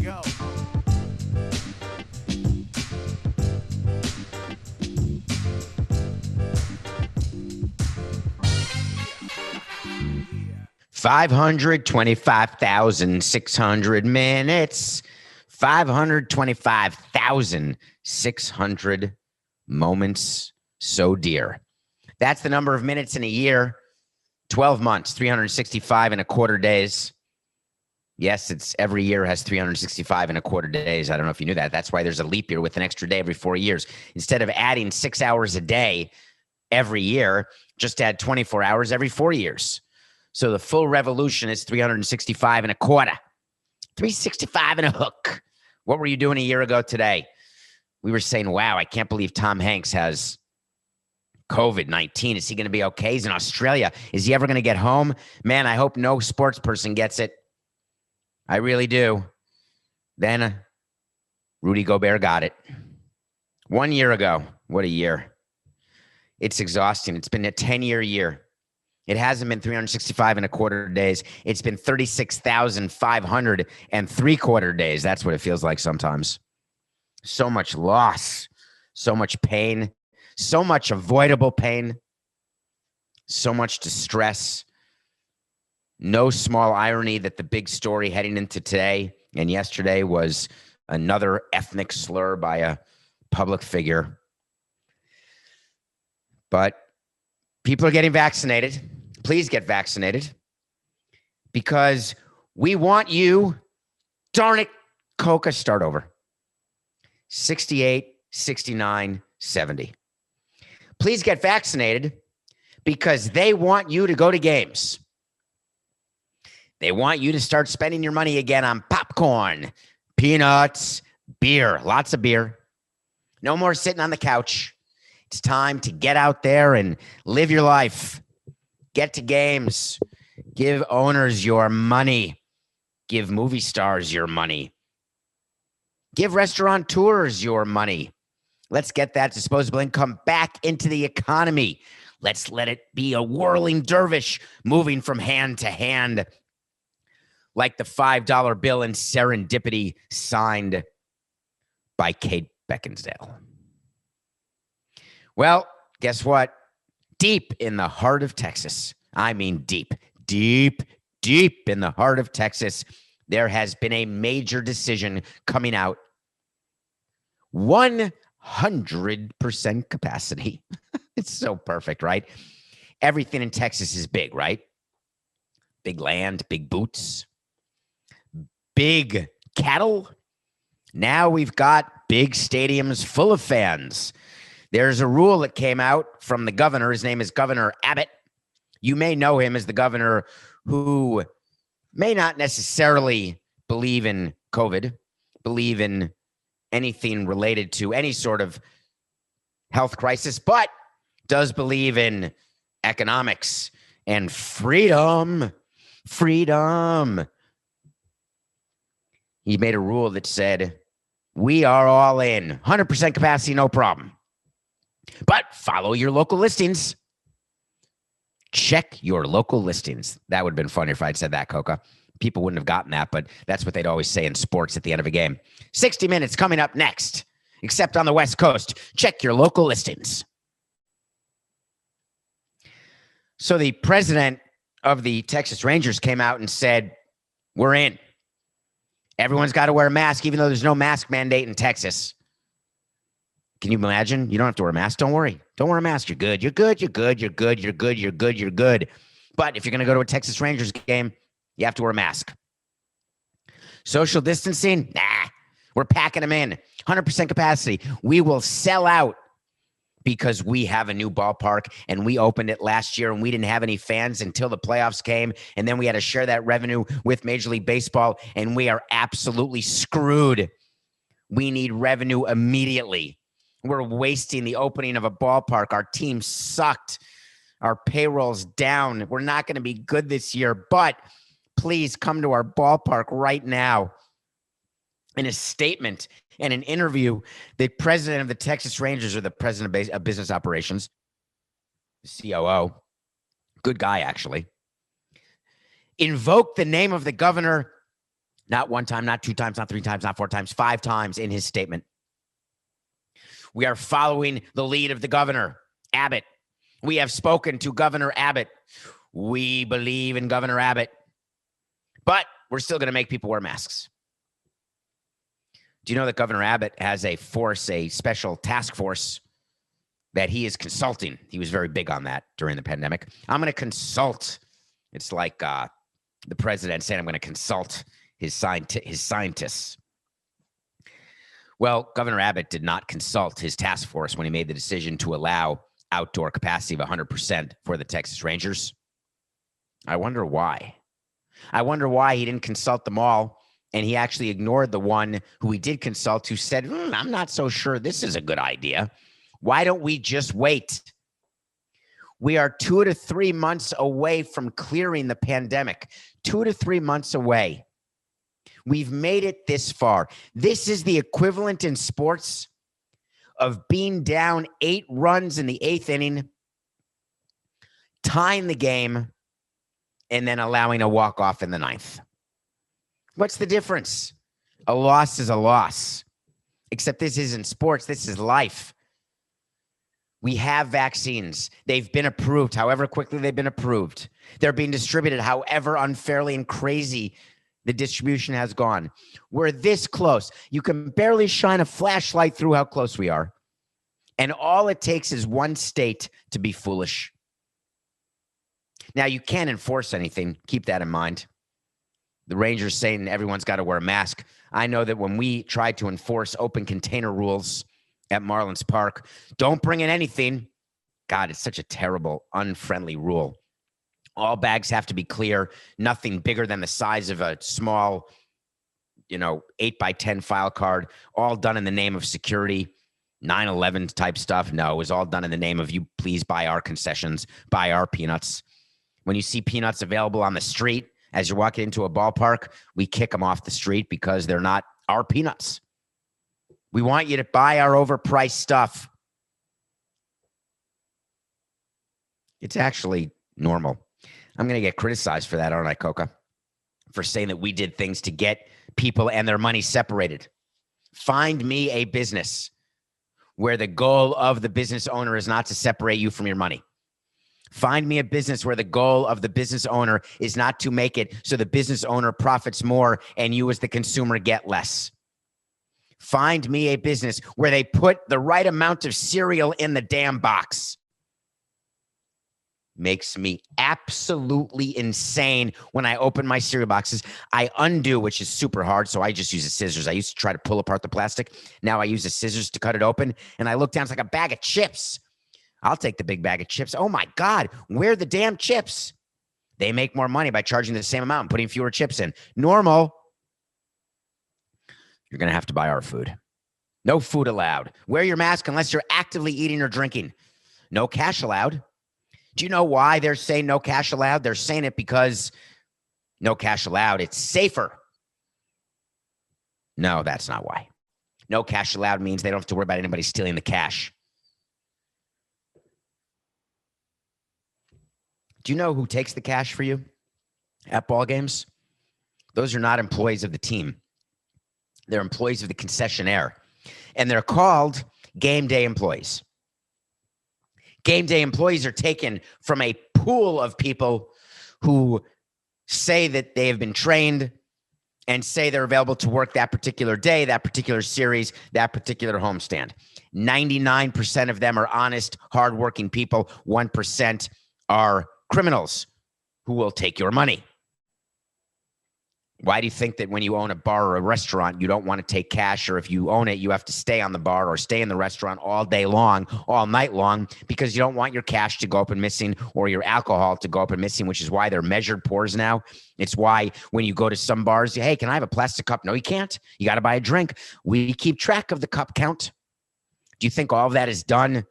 go. 525,600 minutes. 525,600 moments so dear. That's the number of minutes in a year. 12 months, 365 and a quarter days. Yes, it's every year has 365 and a quarter days. I don't know if you knew that. That's why there's a leap year with an extra day every 4 years. Instead of adding 6 hours a day every year, just add 24 hours every 4 years. So the full revolution is 365 and a quarter. 365 and a hook. What were you doing a year ago today? We were saying, wow, I can't believe Tom Hanks has COVID-19. Is he going to be okay? He's in Australia. Is he ever going to get home? Man, I hope no sports person gets it. I really do. Then Rudy Gobert got it. 1 year ago. What a year. It's exhausting. It's been a 10-year year. It hasn't been 365 and a quarter days. It's been 36,500 and three-quarter days. That's what it feels like sometimes. So much loss, so much pain, so much avoidable pain, so much distress. No small irony that the big story heading into today and yesterday was another ethnic slur by a public figure. But people are getting vaccinated. Please get vaccinated because we want you. Darn it, Coca, start over. 68, 69, 70. Please get vaccinated because they want you to go to games. They want you to start spending your money again on popcorn, peanuts, beer, lots of beer. No more sitting on the couch. It's time to get out there and live your life. Get to games. Give owners your money. Give movie stars your money. Give restaurateurs your money. Let's get that disposable income back into the economy. Let's let it be a whirling dervish moving from hand to hand like the $5 bill in Serendipity signed by Kate Beckinsale. Well, guess what? Deep in the heart of Texas, I mean deep in the heart of Texas, there has been a major decision coming out. 100% capacity. It's so perfect, right? Everything in Texas is big, right? Big land, big boots, big cattle. Now we've got big stadiums full of fans. There's a rule that came out from the governor. His name is Governor Abbott. You may know him as the governor who may not necessarily believe in COVID, believe in anything related to any sort of health crisis, but does believe in economics and freedom. Freedom. He made a rule that said, we are all in. 100% capacity, no problem. But follow your local listings. Check your local listings. That would have been funny if I'd said that, Coca. People wouldn't have gotten that, but that's what they'd always say in sports at the end of a game. 60 minutes coming up next, except on the West Coast. Check your local listings. So the president of the Texas Rangers came out and said, we're in. Everyone's got to wear a mask, even though there's no mask mandate in Texas. Can you imagine? You don't have to wear a mask. Don't worry. Don't wear a mask. You're good. You're good. You're good. You're good. You're good. You're good. You're good. But if you're going to go to a Texas Rangers game, you have to wear a mask. Social distancing? Nah. We're packing them in. 100% capacity. We will sell out because we have a new ballpark and we opened it last year and we didn't have any fans until the playoffs came. And then we had to share that revenue with Major League Baseball and we are absolutely screwed. We need revenue immediately. We're wasting the opening of a ballpark. Our team sucked. Our payroll's down. We're not going to be good this year, but please come to our ballpark right now. In a statement and an interview, the president of the Texas Rangers, or the president of business operations, COO, good guy actually, invoked the name of the governor Not one time, not two times, not three times, not four times, 5 times in his statement. We are following the lead of the governor, Abbott. We have spoken to Governor Abbott. We believe in Governor Abbott, but we're still going to make people wear masks. Do you know that Governor Abbott has a special task force that he is consulting? He was very big on that during the pandemic. I'm going to consult. It's like the president saying, I'm going to consult his scientists. Well, Governor Abbott did not consult his task force when he made the decision to allow outdoor capacity of 100% for the Texas Rangers. I wonder why. I wonder why he didn't consult them all, and he actually ignored the one who he did consult, who said, I'm not so sure this is a good idea. Why don't we just wait? We are 2 to 3 months away from clearing the pandemic. 2 to 3 months away. We've made it this far. This is the equivalent in sports of being down 8 runs in the 8th inning, tying the game, and then allowing a walk-off in the 9th. What's the difference? A loss is a loss. Except this isn't sports. This is life. We have vaccines. They've been approved, however quickly they've been approved. They're being distributed, however unfairly and crazy the distribution has gone. We're this close. You can barely shine a flashlight through how close we are. And all it takes is one state to be foolish. Now, you can't enforce anything. Keep that in mind. The Rangers saying everyone's got to wear a mask. I know that when we tried to enforce open container rules at Marlins Park, don't bring in anything. God, it's such a terrible, unfriendly rule. All bags have to be clear, nothing bigger than the size of a small, 8x10 file card, all done in the name of security, 9/11 type stuff. No, it was all done in the name of, you please buy our concessions, buy our peanuts. When you see peanuts available on the street as you're walking into a ballpark, we kick them off the street because they're not our peanuts. We want you to buy our overpriced stuff. It's actually normal. I'm going to get criticized for that, aren't I, Coca? For saying that we did things to get people and their money separated. Find me a business where the goal of the business owner is not to separate you from your money. Find me a business where the goal of the business owner is not to make it so the business owner profits more and you as the consumer get less. Find me a business where they put the right amount of cereal in the damn box. Makes me absolutely insane when I open my cereal boxes. I undo, which is super hard, so I just use the scissors. I used to try to pull apart the plastic. Now I use the scissors to cut it open, and I look down, it's like a bag of chips. I'll take the big bag of chips. Oh, my God, where are the damn chips? They make more money by charging the same amount and putting fewer chips in. Normal. You're going to have to buy our food. No food allowed. Wear your mask unless you're actively eating or drinking. No cash allowed. Do you know why they're saying no cash allowed? They're saying it because no cash allowed. It's safer. No, that's not why. No cash allowed means they don't have to worry about anybody stealing the cash. Do you know who takes the cash for you at ball games? Those are not employees of the team. They're employees of the concessionaire, and they're called game day employees. Game day employees are taken from a pool of people who say that they have been trained and say they're available to work that particular day, that particular series, that particular homestand. 99% of them are honest, hardworking people. 1% are criminals who will take your money. Why do you think that when you own a bar or a restaurant, you don't want to take cash, or if you own it, you have to stay on the bar or stay in the restaurant all day long, all night long, because you don't want your cash to go up and missing or your alcohol to go up and missing, which is why they're measured pours now. It's why when you go to some bars, hey, can I have a plastic cup? No, you can't. You got to buy a drink. We keep track of the cup count. Do you think all of that is done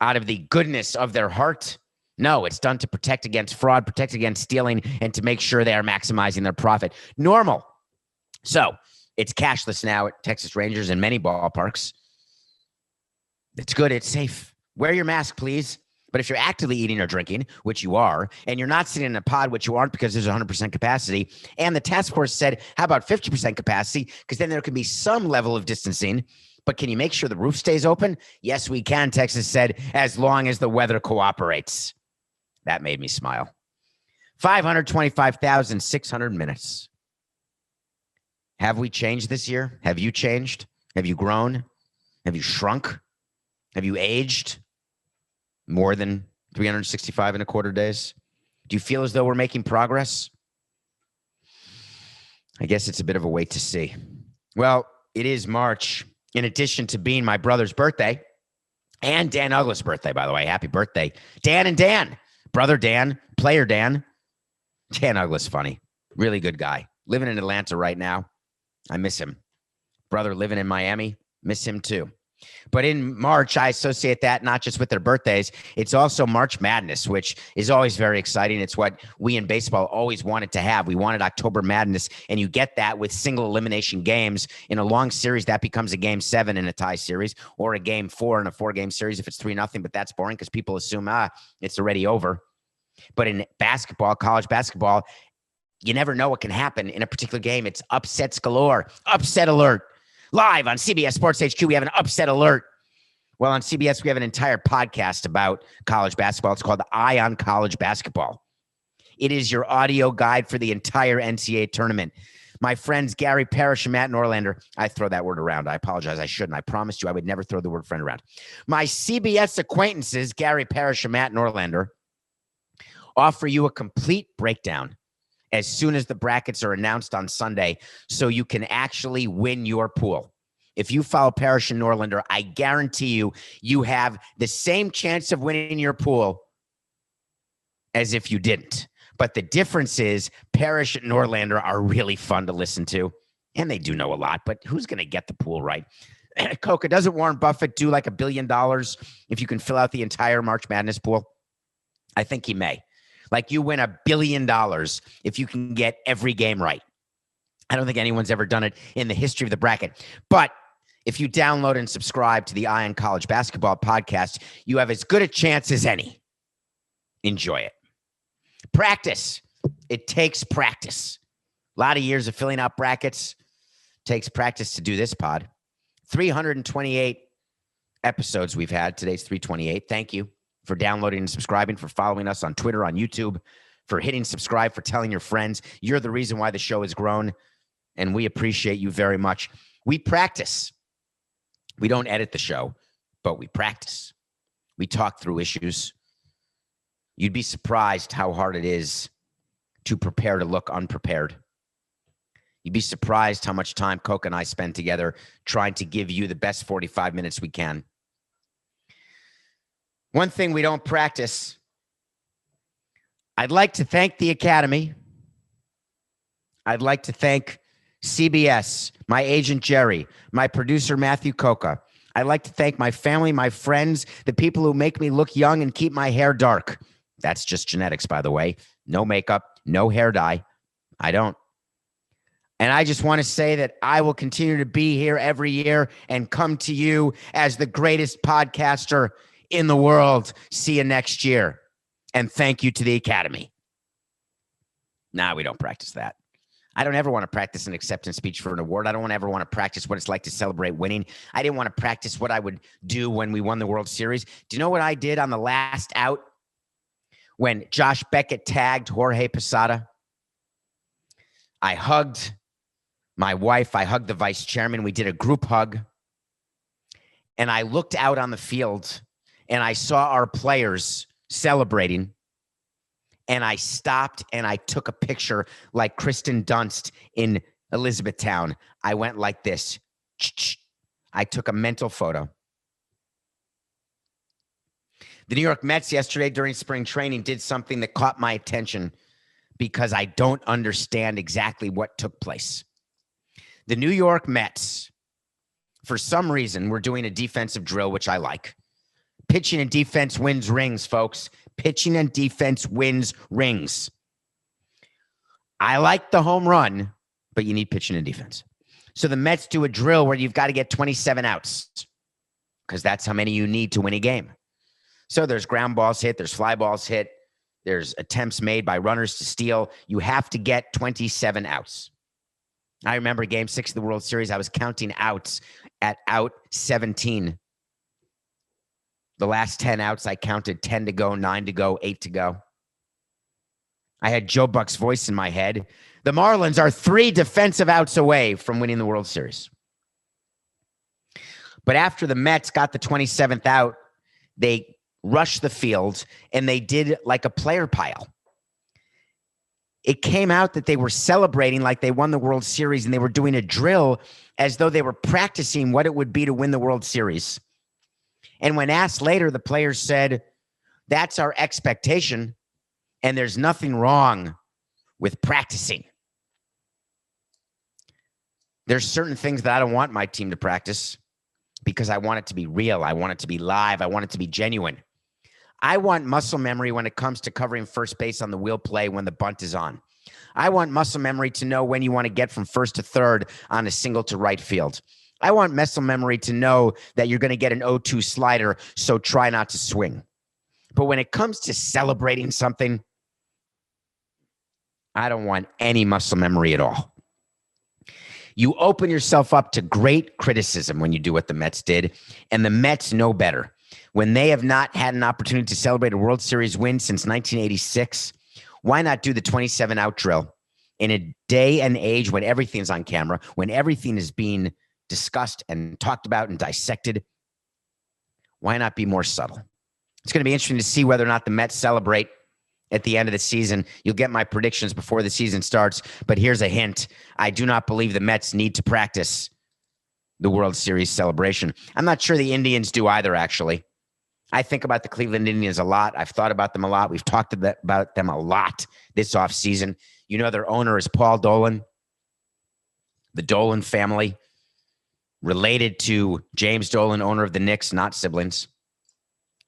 out of the goodness of their heart? No, it's done to protect against fraud, protect against stealing, and to make sure they are maximizing their profit. Normal. So it's cashless now at Texas Rangers and many ballparks. It's good. It's safe. Wear your mask, please. But if you're actively eating or drinking, which you are, and you're not sitting in a pod, which you aren't because there's 100% capacity, and the task force said, how about 50% capacity? Because then there can be some level of distancing. But can you make sure the roof stays open? Yes, we can, Texas said, as long as the weather cooperates. That made me smile. 525,600 minutes. Have we changed this year? Have you changed? Have you grown? Have you shrunk? Have you aged more than 365 and a quarter days? Do you feel as though we're making progress? I guess it's a bit of a wait to see. Well, it is March. In addition to being my brother's birthday and Dan Uglis' birthday, by the way. Happy birthday. Dan and Dan. Brother Dan, player Dan. Dan Uglis, funny. Really good guy. Living in Atlanta right now. I miss him. Brother living in Miami. Miss him too. But in March, I associate that not just with their birthdays. It's also March Madness, which is always very exciting. It's what we in baseball always wanted to have. We wanted October Madness, and you get that with single elimination games. In a long series, that becomes a game 7 in a tie series, or a game 4 in a 4-game series if it's 3-0. But that's boring because people assume, it's already over. But in basketball, college basketball, you never know what can happen in a particular game. It's upsets galore. Upset alert. Live on CBS Sports HQ, we have an upset alert. Well, on CBS, we have an entire podcast about college basketball. It's called Eye on College Basketball. It is your audio guide for the entire NCAA tournament. My friends Gary Parrish and Matt Norlander, I throw that word around. I apologize. I shouldn't. I promised you I would never throw the word friend around. My CBS acquaintances, Gary Parrish and Matt Norlander, offer you a complete breakdown as soon as the brackets are announced on Sunday, so you can actually win your pool. If you follow Parrish and Norlander, I guarantee you, you have the same chance of winning your pool as if you didn't. But the difference is Parrish and Norlander are really fun to listen to, and they do know a lot, but who's going to get the pool right? Coca, doesn't Warren Buffett do like $1 billion if you can fill out the entire March Madness pool? I think he may. Like, you win $1 billion if you can get every game right. I don't think anyone's ever done it in the history of the bracket. But if you download and subscribe to the Eye on College Basketball podcast, you have as good a chance as any. Enjoy it. Practice. It takes practice. A lot of years of filling out brackets. Takes practice to do this pod. 328 episodes we've had. Today's 328. Thank you for downloading and subscribing, for following us on Twitter, on YouTube, for hitting subscribe, for telling your friends. You're the reason why the show has grown, and we appreciate you very much. We practice. We don't edit the show, but we practice. We talk through issues. You'd be surprised how hard it is to prepare to look unprepared. You'd be surprised how much time Coke and I spend together trying to give you the best 45 minutes we can. One thing we don't practice, I'd like to thank the Academy. I'd like to thank CBS, my agent Jerry, my producer Matthew Coca. I'd like to thank my family, my friends, the people who make me look young and keep my hair dark. That's just genetics, by the way. No makeup, no hair dye. I don't. And I just want to say that I will continue to be here every year and come to you as the greatest podcaster in the world. See you next year. And thank you to the Academy. Nah, we don't practice that. I don't ever want to practice an acceptance speech for an award. I don't ever want to practice what it's like to celebrate winning. I didn't want to practice what I would do when we won the World Series. Do you know what I did on the last out when Josh Beckett tagged Jorge Posada? I hugged my wife. I hugged the vice chairman. We did a group hug. And I looked out on the field and I saw our players celebrating. And I stopped and I took a picture like Kristen Dunst in Elizabethtown. I went like this. I took a mental photo. The New York Mets yesterday during spring training did something that caught my attention because I don't understand exactly what took place. The New York Mets, for some reason, were doing a defensive drill, which I like. Pitching and defense wins rings, folks. Pitching and defense wins rings. I like the home run, but you need pitching and defense. So the Mets do a drill where you've got to get 27 outs because that's how many you need to win a game. So there's ground balls hit, there's fly balls hit, there's attempts made by runners to steal. You have to get 27 outs. I remember Game 6 of the World Series, I was counting outs at out 17. The last 10 outs, I counted 10 to go, 9 to go, 8 to go. I had Joe Buck's voice in my head. The Marlins are 3 defensive outs away from winning the World Series. But after the Mets got the 27th out, they rushed the field and they did like a player pile. It came out that they were celebrating like they won the World Series, and they were doing a drill as though they were practicing what it would be to win the World Series. And when asked later, the players said, that's our expectation, and there's nothing wrong with practicing. There's certain things that I don't want my team to practice because I want it to be real. I want it to be live. I want it to be genuine. I want muscle memory when it comes to covering first base on the wheel play when the bunt is on. I want muscle memory to know when you want to get from first to third on a single to right field. I want muscle memory to know that you're going to get an 0-2 slider, so try not to swing. But when it comes to celebrating something, I don't want any muscle memory at all. You open yourself up to great criticism when you do what the Mets did, and the Mets know better. When they have not had an opportunity to celebrate a World Series win since 1986, why not do the 27-out drill in a day and age when everything's on camera, when everything is being discussed and talked about and dissected? Why not be more subtle? It's going to be interesting to see whether or not the Mets celebrate at the end of the season. You'll get my predictions before the season starts, but here's a hint. I do not believe the Mets need to practice the World Series celebration. I'm not sure the Indians do either, actually. I think about the Cleveland Indians a lot. I've thought about them a lot. We've talked about them a lot this offseason. You know, their owner is Paul Dolan, the Dolan family, related to James Dolan, owner of the Knicks, not siblings.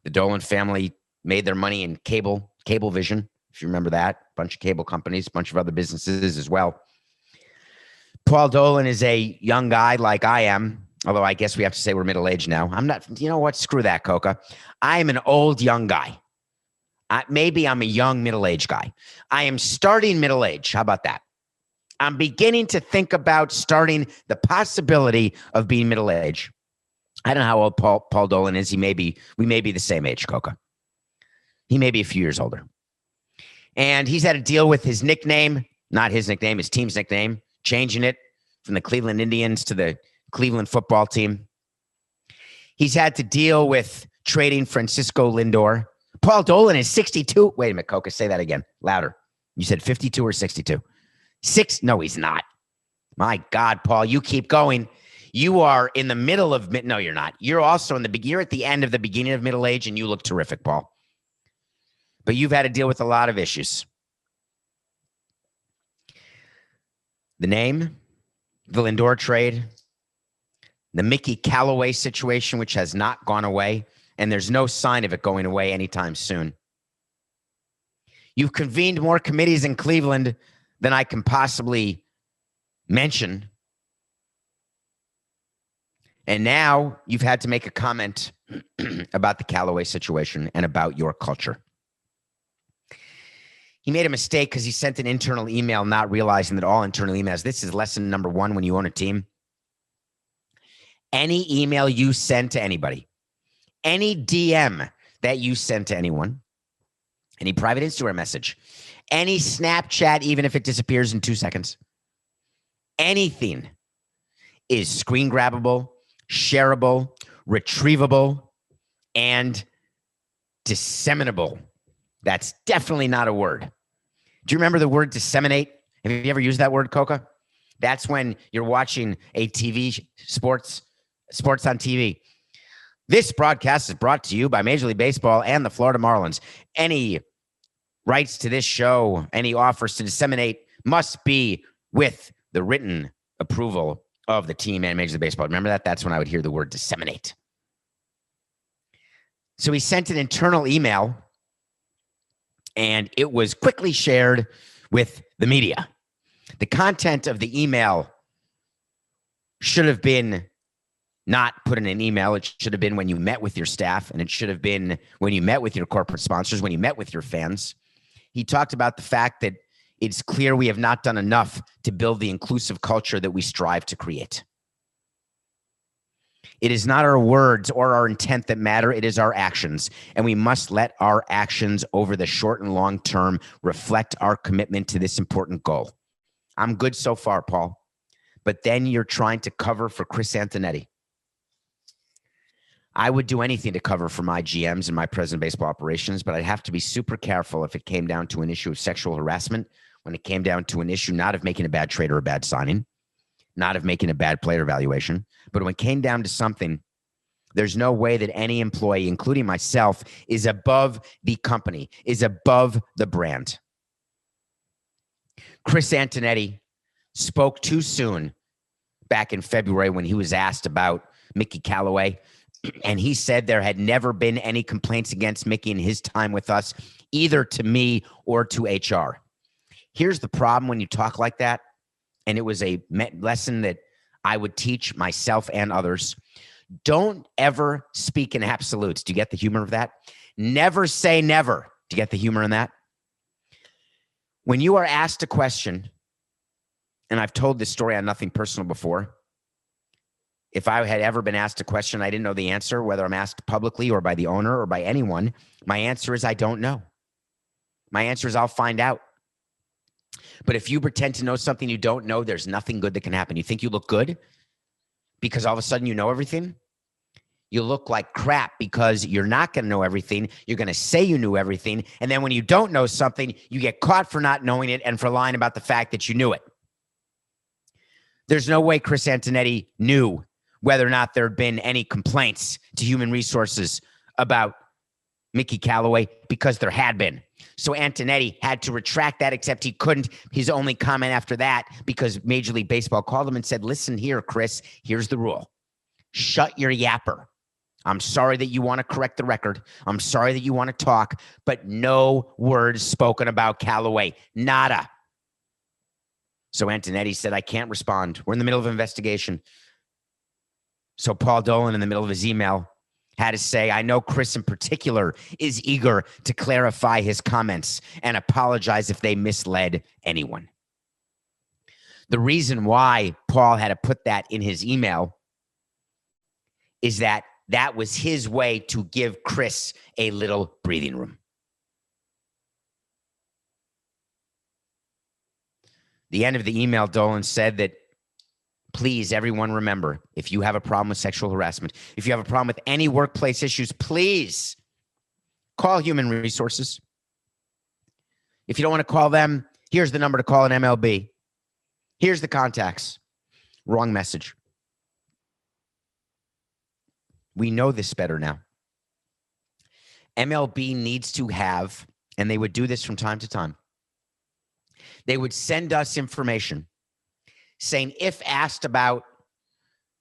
The Dolan family made their money in Cablevision, if you remember that. Bunch of cable companies, bunch of other businesses as well. Paul Dolan is a young guy like I am, although I guess we have to say we're middle-aged now. I'm not, you know what? Screw that, Coca. I am an old young guy. Maybe I'm a young middle-aged guy. I am starting middle age. How about that? I'm beginning to think about starting the possibility of being middle-aged. I don't know how old Paul Dolan is. We may be the same age, Coca. He may be a few years older. And he's had to deal with his nickname, not his nickname, his team's nickname, changing it from the Cleveland Indians to the Cleveland football team. He's had to deal with trading Francisco Lindor. Paul Dolan is 62. Wait a minute, Coca, say that again, louder. You said 52 or 62? No, he's not. My God, Paul, you keep going. You are in the middle of, no, you're not. You're also you're at the end of the beginning of middle age, and you look terrific, Paul. But you've had to deal with a lot of issues. The name, the Lindor trade, the Mickey Callaway situation, which has not gone away, and there's no sign of it going away anytime soon. You've convened more committees in Cleveland than I can possibly mention. And now you've had to make a comment about the Callaway situation and about your culture. He made a mistake because he sent an internal email, not realizing that all internal emails, this is lesson number 1 when you own a team. Any email you send to anybody, any DM that you send to anyone, any private Instagram message, any Snapchat, even if it disappears in 2 seconds, anything is screen grabbable, shareable, retrievable, and disseminable. That's definitely not a word. Do you remember the word disseminate? Have you ever used that word, Coca? That's when you're watching a TV, sports on TV. This broadcast is brought to you by Major League Baseball and the Florida Marlins. Any rights to this show, any offers to disseminate must be with the written approval of the team and Major League Baseball. Remember that? That's when I would hear the word disseminate. So he sent an internal email, and it was quickly shared with the media. The content of the email should have been not put in an email. It should have been when you met with your staff, and it should have been when you met with your corporate sponsors, when you met with your fans. He talked about the fact that it's clear we have not done enough to build the inclusive culture that we strive to create. It is not our words or our intent that matter. It is our actions. And we must let our actions over the short and long term reflect our commitment to this important goal. I'm good so far, Paul. But then you're trying to cover for Chris Antonetti. I would do anything to cover for my GMs and my president of baseball operations, but I'd have to be super careful if it came down to an issue of sexual harassment, when it came down to an issue not of making a bad trade or a bad signing, not of making a bad player evaluation, but when it came down to something, there's no way that any employee, including myself, is above the company, is above the brand. Chris Antonetti spoke too soon back in February when he was asked about Mickey Callaway. And he said there had never been any complaints against Mickey in his time with us, either to me or to HR. Here's the problem when you talk like that, and it was a lesson that I would teach myself and others. Don't ever speak in absolutes. Do you get the humor of that? Never say never. Do you get the humor in that? When you are asked a question, and I've told this story on Nothing Personal before, if I had ever been asked a question, I didn't know the answer, whether I'm asked publicly or by the owner or by anyone, my answer is I don't know. My answer is I'll find out. But if you pretend to know something you don't know, there's nothing good that can happen. You think you look good because all of a sudden you know everything? You look like crap because you're not going to know everything. You're going to say you knew everything. And then when you don't know something, you get caught for not knowing it and for lying about the fact that you knew it. There's no way Chris Antonetti knew whether or not there had been any complaints to human resources about Mickey Callaway, because there had been. So Antonetti had to retract that, except he couldn't. His only comment after that, because Major League Baseball called him and said, listen here, Chris, here's the rule. Shut your yapper. I'm sorry that you want to correct the record. I'm sorry that you want to talk, but no words spoken about Callaway. Nada. So Antonetti said, I can't respond. We're in the middle of an investigation. So Paul Dolan, in the middle of his email, had to say, I know Chris in particular is eager to clarify his comments and apologize if they misled anyone. The reason why Paul had to put that in his email is that that was his way to give Chris a little breathing room. The end of the email, Dolan said that, please, everyone, remember, if you have a problem with sexual harassment, if you have a problem with any workplace issues, please call Human Resources. If you don't want to call them, here's the number to call an MLB. Here's the contacts. Wrong message. We know this better now. MLB needs to have, and they would do this from time to time, they would send us information saying, if asked about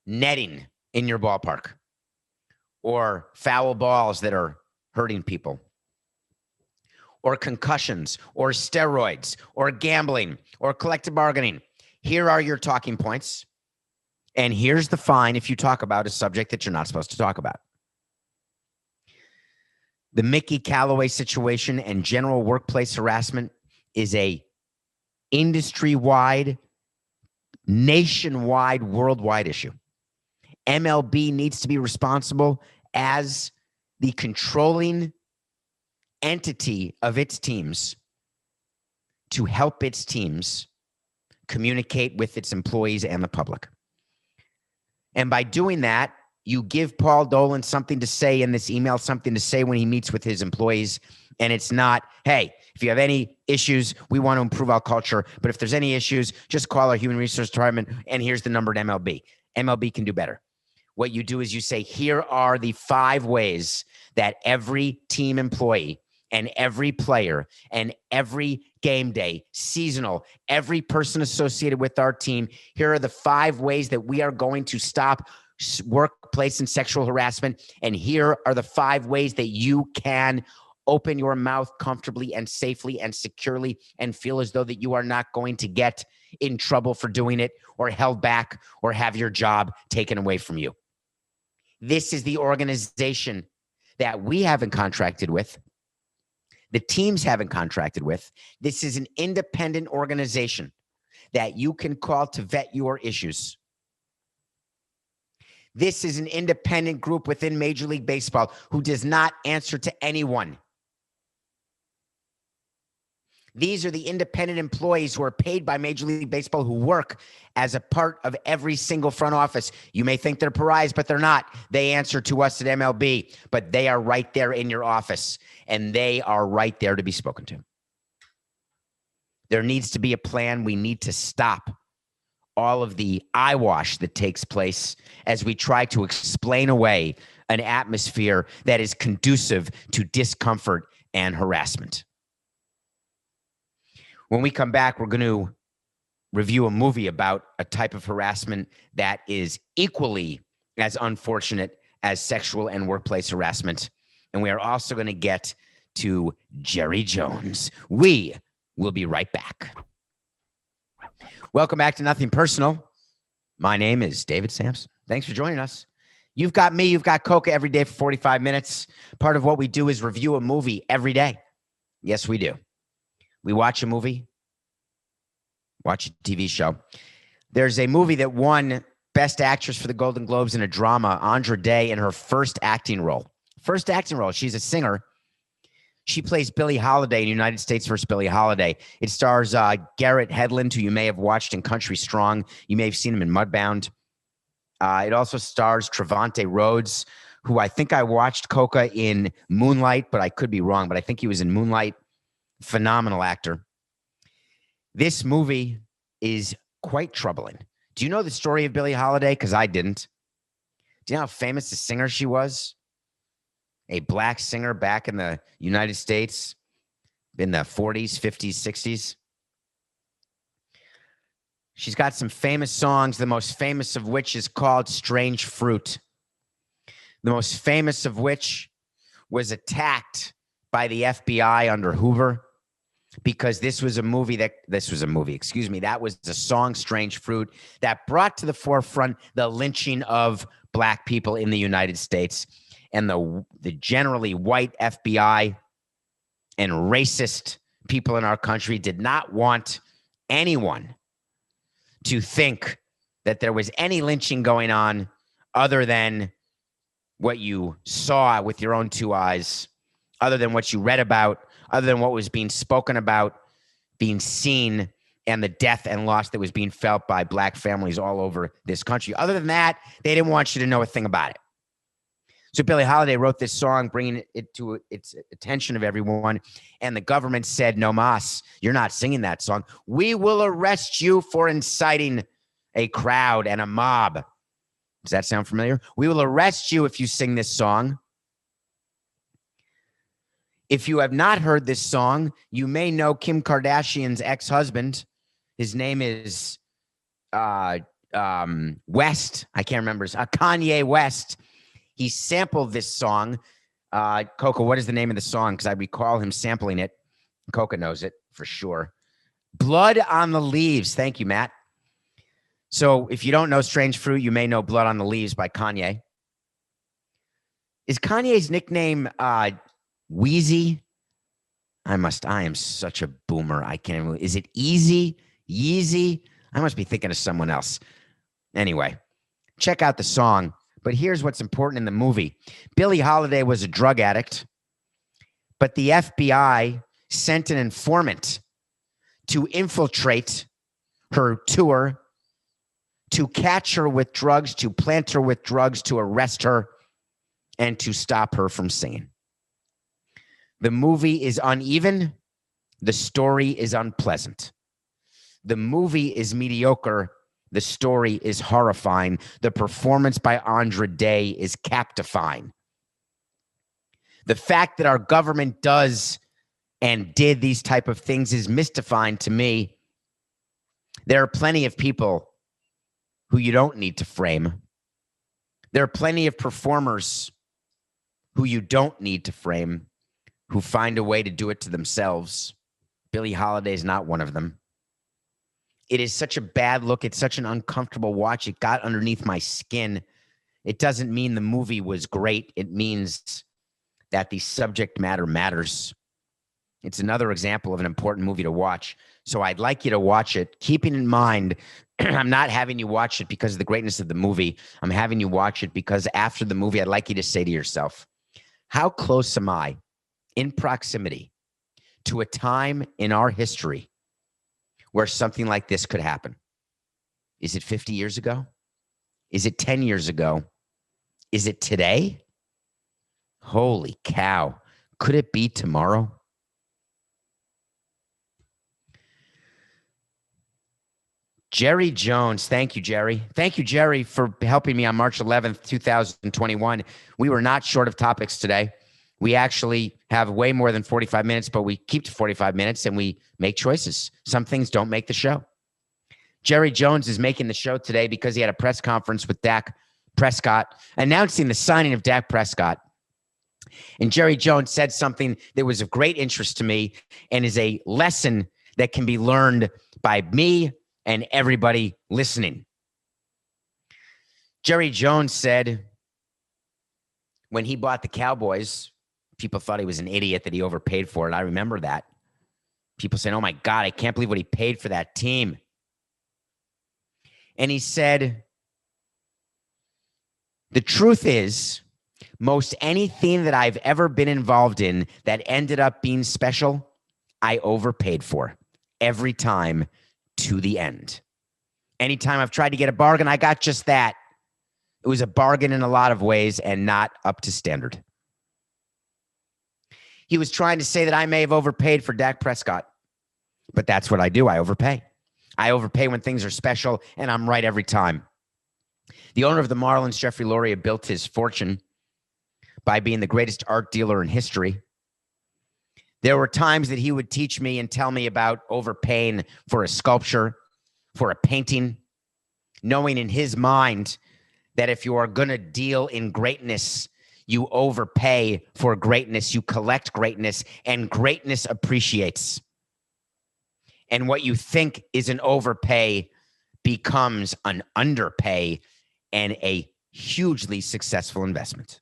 netting in your ballpark or foul balls that are hurting people or concussions or steroids or gambling or collective bargaining, here are your talking points. And here's the fine if you talk about a subject that you're not supposed to talk about. The Mickey Callaway situation and general workplace harassment is a industry-wide, nationwide, worldwide issue. MLB needs to be responsible as the controlling entity of its teams to help its teams communicate with its employees and the public. And by doing that, you give Paul Dolan something to say in this email, something to say when he meets with his employees. And it's not, hey, if you have any issues, we want to improve our culture. But if there's any issues, just call our human resource department. And here's the number at MLB. MLB can do better. What you do is you say, here are the 5 ways that every team employee and every player and every game day, seasonal, every person associated with our team, here are the 5 ways that we are going to stop workplace and sexual harassment. And here are the 5 ways that you can open your mouth comfortably and safely and securely and feel as though that you are not going to get in trouble for doing it or held back or have your job taken away from you. This is the organization that we haven't contracted with. The teams haven't contracted with. This is an independent organization that you can call to vet your issues. This is an independent group within Major League Baseball who does not answer to anyone. These are the independent employees who are paid by Major League Baseball who work as a part of every single front office. You may think they're pariahs, but they're not. They answer to us at MLB, but they are right there in your office, and they are right there to be spoken to. There needs to be a plan. We need to stop all of the eyewash that takes place as we try to explain away an atmosphere that is conducive to discomfort and harassment. When we come back, we're going to review a movie about a type of harassment that is equally as unfortunate as sexual and workplace harassment. And we are also going to get to Jerry Jones. We will be right back. Welcome back to Nothing Personal. My name is David Samson. Thanks for joining us. You've got me, you've got Coca every day for 45 minutes. Part of what we do is review a movie every day. Yes, we do. We watch a movie, watch a TV show. There's a movie that won Best Actress for the Golden Globes in a drama, Andra Day, in her first acting role. First acting role. She's a singer. She plays Billie Holiday in United States vs. Billie Holiday. It stars Garrett Hedlund, who you may have watched in Country Strong. You may have seen him in Mudbound. It also stars Trevante Rhodes, who I think I watched Coca in Moonlight, but I could be wrong. But I think he was in Moonlight. Phenomenal actor. This movie is quite troubling. Do you know the story of Billie Holiday? Because I didn't. Do you know how famous a singer she was? A black singer back in the United States in the 40s, 50s, 60s. She's got some famous songs, the most famous of which is called Strange Fruit. The most famous of which was attacked by the FBI under Hoover, because that was the song Strange Fruit that brought to the forefront the lynching of black people in the United States. And the generally white FBI and racist people in our country did not want anyone to think that there was any lynching going on other than what you saw with your own two eyes, other than what you read about, other than what was being spoken about, being seen, and the death and loss that was being felt by black families all over this country. Other than that, they didn't want you to know a thing about it. So Billie Holiday wrote this song, bringing it to its attention of everyone, and the government said, "No mas, you're not singing that song. We will arrest you for inciting a crowd and a mob." Does that sound familiar? We will arrest you if you sing this song. If you have not heard this song, you may know Kim Kardashian's ex-husband. His name is West. I can't remember. Kanye West. He sampled this song. Coca, what is the name of the song? Because I recall him sampling it. Coca knows it for sure. Blood on the Leaves. Thank you, Matt. So if you don't know Strange Fruit, you may know Blood on the Leaves by Kanye. Is Kanye's nickname Wheezy? I am such a boomer. I can't even. Is it Easy? Yeezy? I must be thinking of someone else. Anyway, check out the song. But here's what's important in the movie. Billie Holiday was a drug addict, but the FBI sent an informant to infiltrate her tour, to catch her with drugs, to plant her with drugs, to arrest her, and to stop her from singing. The movie is uneven. The story is unpleasant. The movie is mediocre. The story is horrifying. The performance by Andra Day is captifying. The fact that our government does and did these type of things is mystifying to me. There are plenty of people who you don't need to frame. There are plenty of performers who you don't need to frame, who find a way to do it to themselves. Billie Holiday is not one of them. It is such a bad look. It's such an uncomfortable watch. It got underneath my skin It doesn't mean the movie was great. It means that the subject matter matters. It's another example of an important movie to watch. So I'd like you to watch it, keeping in mind, I'm not having you watch it because of the greatness of the movie. I'm having you watch it because after the movie, I'd like you to say to yourself, how close am I in proximity to a time in our history where something like this could happen? Is it 50 years ago? Is it 10 years ago? Is it today? Holy cow. Could it be tomorrow? Jerry Jones. Thank you, Jerry. Thank you, Jerry, for helping me on March 11th, 2021. We were not short of topics today. We actually have way more than 45 minutes, but we keep to 45 minutes and we make choices. Some things don't make the show. Jerry Jones is making the show today because he had a press conference with Dak Prescott announcing the signing of Dak Prescott. And Jerry Jones said something that was of great interest to me and is a lesson that can be learned by me and everybody listening. Jerry Jones said when he bought the Cowboys, people thought he was an idiot, that he overpaid for it. I remember that. People saying, oh my God, I can't believe what he paid for that team. And he said, the truth is, most anything that I've ever been involved in that ended up being special, I overpaid for every time to the end. Anytime I've tried to get a bargain, I got just that. It was a bargain in a lot of ways and not up to standard. He was trying to say that I may have overpaid for Dak Prescott, but that's what I do. I overpay. I overpay when things are special, and I'm right every time. The owner of the Marlins, Jeffrey Loria, built his fortune by being the greatest art dealer in history. There were times that he would teach me and tell me about overpaying for a sculpture, for a painting, knowing in his mind that if you are going to deal in greatness, you overpay for greatness, you collect greatness, and greatness appreciates. And what you think is an overpay becomes an underpay and a hugely successful investment.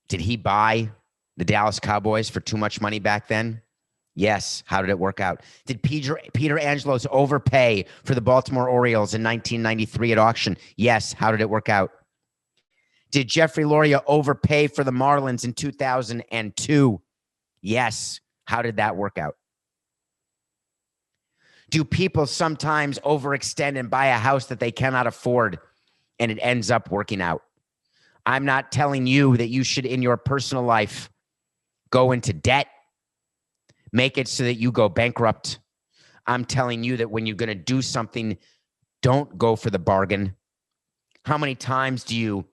Did he buy the Dallas Cowboys for too much money back then? Yes. How did it work out? Did Peter Angelos overpay for the Baltimore Orioles in 1993 at auction? Yes. How did it work out? Did Jeffrey Loria overpay for the Marlins in 2002? Yes. How did that work out? Do people sometimes overextend and buy a house that they cannot afford and it ends up working out? I'm not telling you that you should, in your personal life, go into debt, make it so that you go bankrupt. I'm telling you that when you're going to do something, don't go for the bargain. How many times do you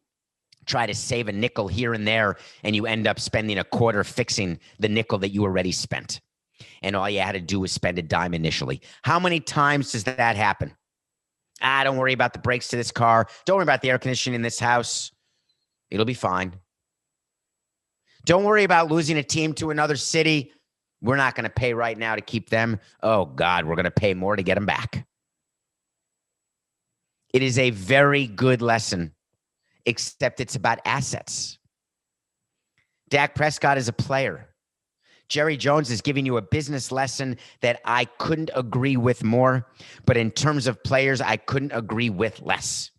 try to save a nickel here and there and you end up spending a quarter fixing the nickel that you already spent? And all you had to do was spend a dime initially. How many times does that happen? Don't worry about the brakes to this car. Don't worry about the air conditioning in this house. It'll be fine. Don't worry about losing a team to another city. We're not going to pay right now to keep them. Oh, God, we're going to pay more to get them back. It is a very good lesson, except it's about assets. Dak Prescott is a player. Jerry Jones is giving you a business lesson that I couldn't agree with more, but in terms of players, I couldn't agree with less.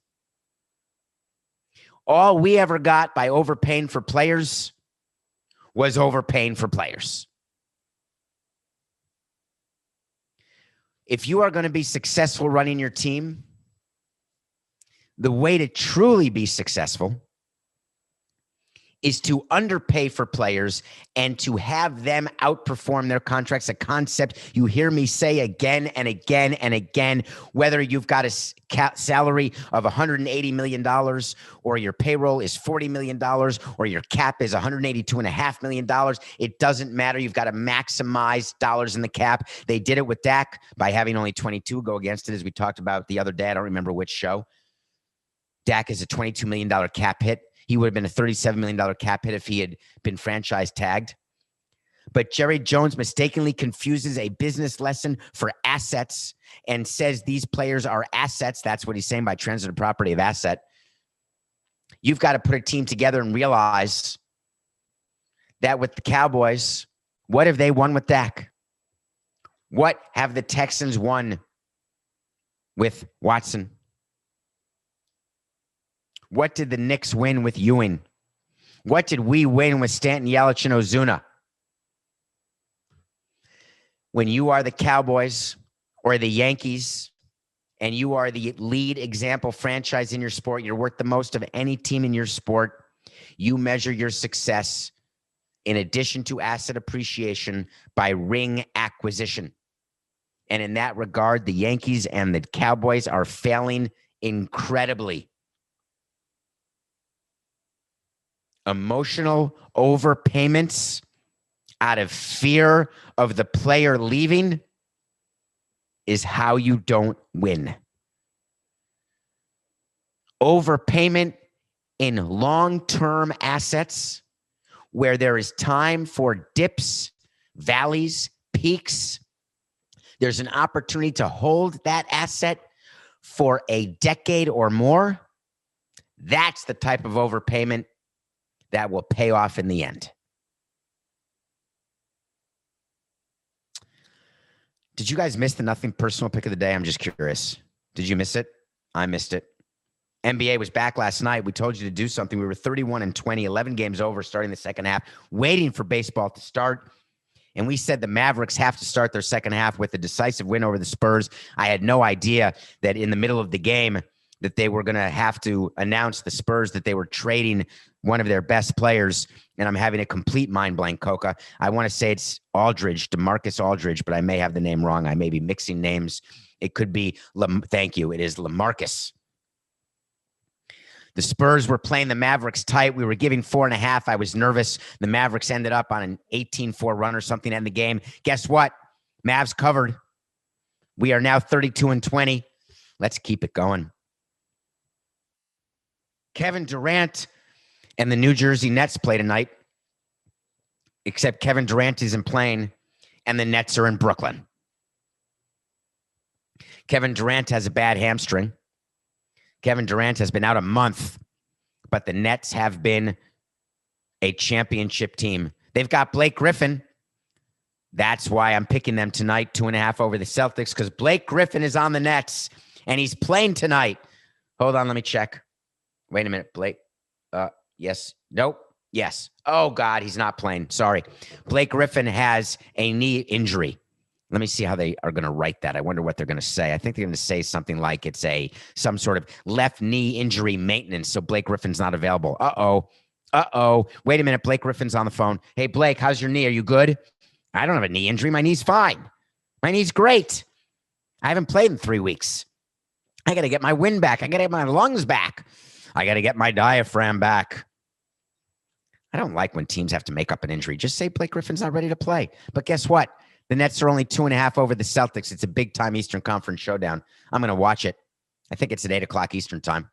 All we ever got by overpaying for players was overpaying for players. If you are going to be successful running your team, the way to truly be successful is to underpay for players and to have them outperform their contracts, a concept you hear me say again and again and again, whether you've got a salary of $180 million or your payroll is $40 million or your cap is $182.5 million. It doesn't matter. You've got to maximize dollars in the cap. They did it with Dak by having only 22 go against it, as we talked about the other day. I don't remember which show. Dak is a $22 million cap hit. He would have been a $37 million cap hit if he had been franchise tagged. But Jerry Jones mistakenly confuses a business lesson for assets and says these players are assets. That's what he's saying by transitive property of asset. You've got to put a team together and realize that with the Cowboys, what have they won with Dak? What have the Texans won with Watson? What did the Knicks win with Ewing? What did we win with Stanton, Yelich, and Ozuna? When you are the Cowboys or the Yankees and you are the lead example franchise in your sport, you're worth the most of any team in your sport. You measure your success in addition to asset appreciation by ring acquisition. And in that regard, the Yankees and the Cowboys are failing incredibly. Emotional overpayments out of fear of the player leaving is how you don't win. Overpayment in long-term assets where there is time for dips, valleys, peaks. There's an opportunity to hold that asset for a decade or more. That's the type of overpayment that will pay off in the end. Did you guys miss the nothing personal pick of the day? I'm just curious. Did you miss it? I missed it. NBA was back last night. We told you to do something. We were 31-20, 11 games over starting the second half, waiting for baseball to start. And we said the Mavericks have to start their second half with a decisive win over the Spurs. I had no idea that in the middle of the game that they were going to have to announce the Spurs that they were trading one of their best players. And I'm having a complete mind blank, Coca. I want to say it's Aldridge, DeMarcus Aldridge, but I may have the name wrong. I may be mixing names. It could be, thank you, it is LaMarcus. The Spurs were playing the Mavericks tight. We were giving 4.5. I was nervous. The Mavericks ended up on an 18-4 run or something to end the game. Guess what? Mavs covered. We are now 32-20. Let's keep it going. Kevin Durant and the New Jersey Nets play tonight, except Kevin Durant isn't playing, and the Nets are in Brooklyn. Kevin Durant has a bad hamstring. Kevin Durant has been out a month, but the Nets have been a championship team. They've got Blake Griffin. That's why I'm picking them tonight, 2.5 over the Celtics, because Blake Griffin is on the Nets, and he's playing tonight. Hold on, let me check. Wait a minute, Blake. Yes. Nope. Yes. Oh, God, he's not playing. Sorry. Blake Griffin has a knee injury. Let me see how they are going to write that. I wonder what they're going to say. I think they're going to say something like it's some sort of left knee injury maintenance, so Blake Griffin's not available. Uh-oh. Wait a minute. Blake Griffin's on the phone. Hey, Blake, how's your knee? Are you good? I don't have a knee injury. My knee's fine. My knee's great. I haven't played in 3 weeks. I got to get my wind back. I got to get my lungs back. I got to get my diaphragm back. I don't like when teams have to make up an injury. Just say Blake Griffin's not ready to play. But guess what? The Nets are only 2.5 over the Celtics. It's a big-time Eastern Conference showdown. I'm going to watch it. I think it's at 8 o'clock Eastern time.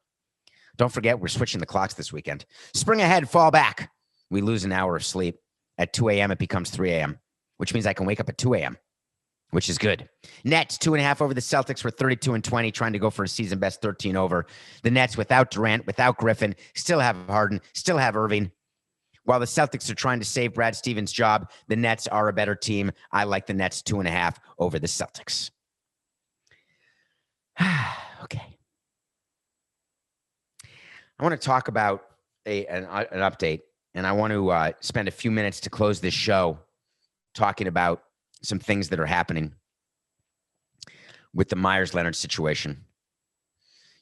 Don't forget, we're switching the clocks this weekend. Spring ahead, fall back. We lose an hour of sleep. At 2 a.m., it becomes 3 a.m., which means I can wake up at 2 a.m., which is good. Nets, 2.5 over the Celtics. We're 32-20, trying to go for a season best 13 over. The Nets without Durant, without Griffin, still have Harden, still have Irving. While the Celtics are trying to save Brad Stevens' job, the Nets are a better team. I like the Nets 2.5 over the Celtics. Okay. I want to talk about an update, and I want to spend a few minutes to close this show talking about some things that are happening with the Meyers Leonard situation.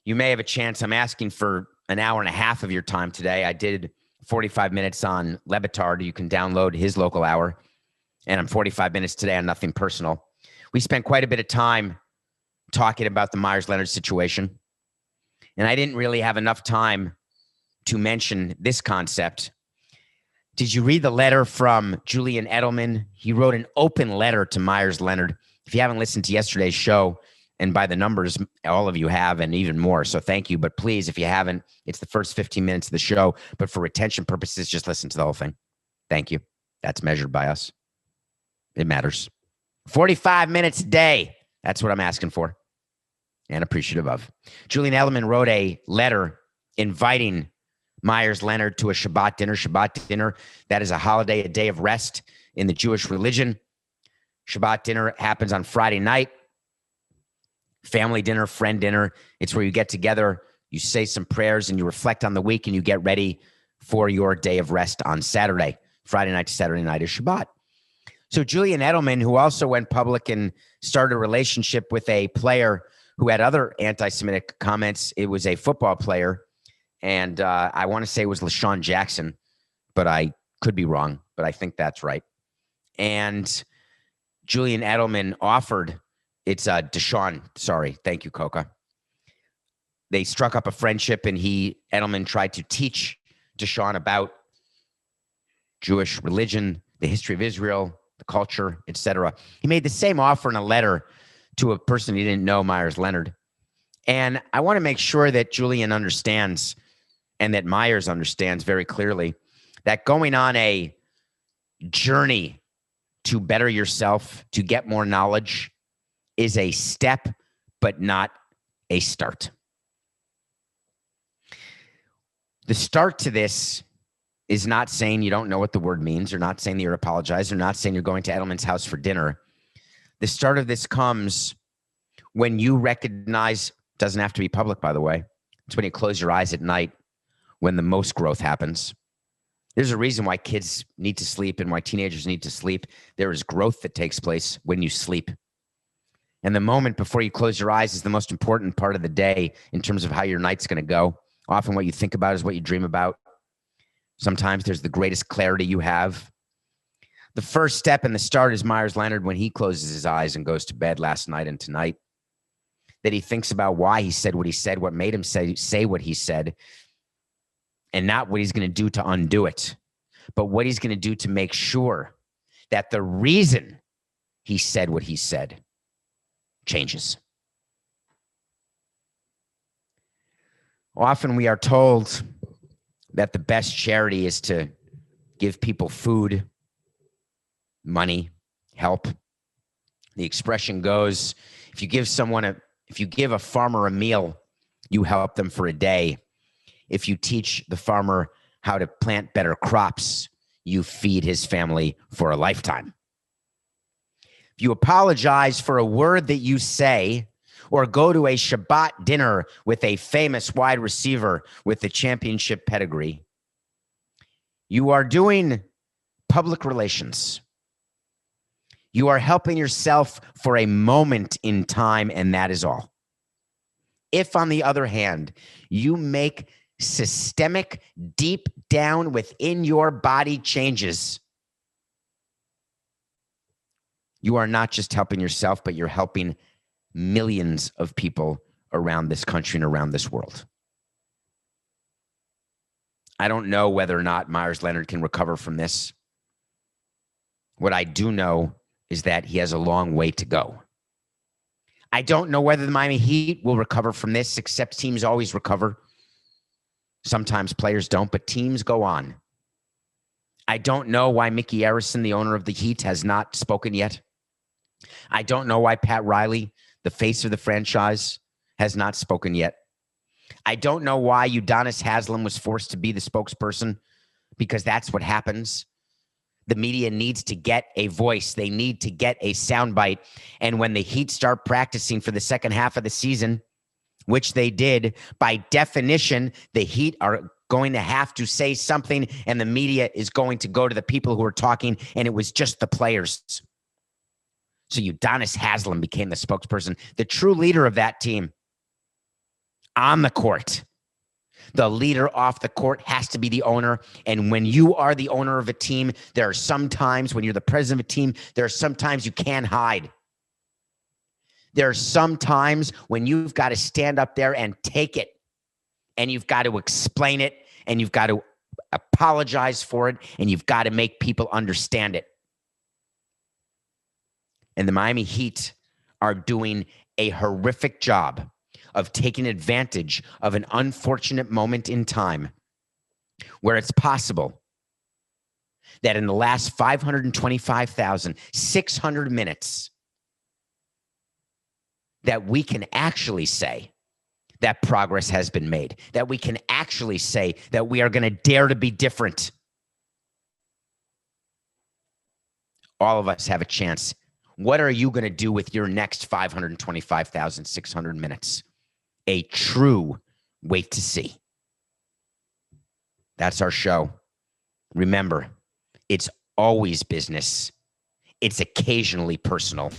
You may have a chance. I'm asking for an hour and a half of your time today. I did 45 minutes on Lebitard. You can download his local hour. And I'm 45 minutes today on Nothing Personal. We spent quite a bit of time talking about the Meyers Leonard situation. And I didn't really have enough time to mention this concept. Did you read the letter from Julian Edelman? He wrote an open letter to Meyers Leonard. If you haven't listened to yesterday's show, and by the numbers, all of you have, and even more. So thank you. But please, if you haven't, it's the first 15 minutes of the show. But for retention purposes, just listen to the whole thing. Thank you. That's measured by us. It matters. 45 minutes a day. That's what I'm asking for and appreciative of. Julian Edelman wrote a letter inviting Meyers Leonard to a Shabbat dinner. Shabbat dinner, that is a holiday, a day of rest in the Jewish religion. Shabbat dinner happens on Friday night. Family dinner, friend dinner. It's where you get together, you say some prayers, and you reflect on the week, and you get ready for your day of rest on Saturday. Friday night to Saturday night is Shabbat. So Julian Edelman, who also went public and started a relationship with a player who had other anti-Semitic comments, it was a football player, and I want to say it was LaShawn Jackson, but I could be wrong, but I think that's right. And Julian Edelman offered, it's Deshaun, sorry, thank you, Coca. They struck up a friendship, and Edelman tried to teach Deshaun about Jewish religion, the history of Israel, the culture, etc. He made the same offer in a letter to a person he didn't know, Meyers Leonard. And I want to make sure that Julian understands and that Meyers understands very clearly that going on a journey to better yourself, to get more knowledge, is a step, but not a start. The start to this is not saying you don't know what the word means, or not saying that you're apologizing, or not saying you're going to Edelman's house for dinner. The start of this comes when you recognize, doesn't have to be public, by the way. It's when you close your eyes at night when the most growth happens. There's a reason why kids need to sleep and why teenagers need to sleep. There is growth that takes place when you sleep. And the moment before you close your eyes is the most important part of the day in terms of how your night's going to go. Often what you think about is what you dream about. Sometimes there's the greatest clarity you have. The first step in the start is Meyers Leonard when he closes his eyes and goes to bed last night and tonight, that he thinks about why he said what he said, what made him say what he said, and not what he's going to do to undo it, but what he's going to do to make sure that the reason he said what he said changes. Often we are told that the best charity is to give people food, money, help. The expression goes, if you give a farmer a meal, you help them for a day. If you teach the farmer how to plant better crops, you feed his family for a lifetime. If you apologize for a word that you say, or go to a Shabbat dinner with a famous wide receiver with the championship pedigree, you are doing public relations. You are helping yourself for a moment in time, and that is all. If, on the other hand, you make systemic, deep down within your body changes, you are not just helping yourself, but you're helping millions of people around this country and around this world. I don't know whether or not Meyers Leonard can recover from this. What I do know is that he has a long way to go. I don't know whether the Miami Heat will recover from this, except teams always recover. Sometimes players don't, but teams go on. I don't know why Mickey Arison, the owner of the Heat, has not spoken yet. I don't know why Pat Riley, the face of the franchise, has not spoken yet. I don't know why Udonis Haslem was forced to be the spokesperson, because that's what happens. The media needs to get a voice. They need to get a soundbite. And when the Heat start practicing for the second half of the season, which they did, by definition, the Heat are going to have to say something, and the media is going to go to the people who are talking, and it was just the players. So Udonis Haslem became the spokesperson, the true leader of that team on the court. The leader off the court has to be the owner. And when you are the owner of a team, there are some times when you're the president of a team, there are some times you can't hide. There are some times when you've got to stand up there and take it, and you've got to explain it, and you've got to apologize for it, and you've got to make people understand it. And the Miami Heat are doing a horrific job of taking advantage of an unfortunate moment in time where it's possible that in the last 525,600 minutes, that we can actually say that progress has been made, that we can actually say that we are going to dare to be different. All of us have a chance. What are you going to do with your next 525,600 minutes? A true wait to see. That's our show. Remember, it's always business. It's occasionally personal.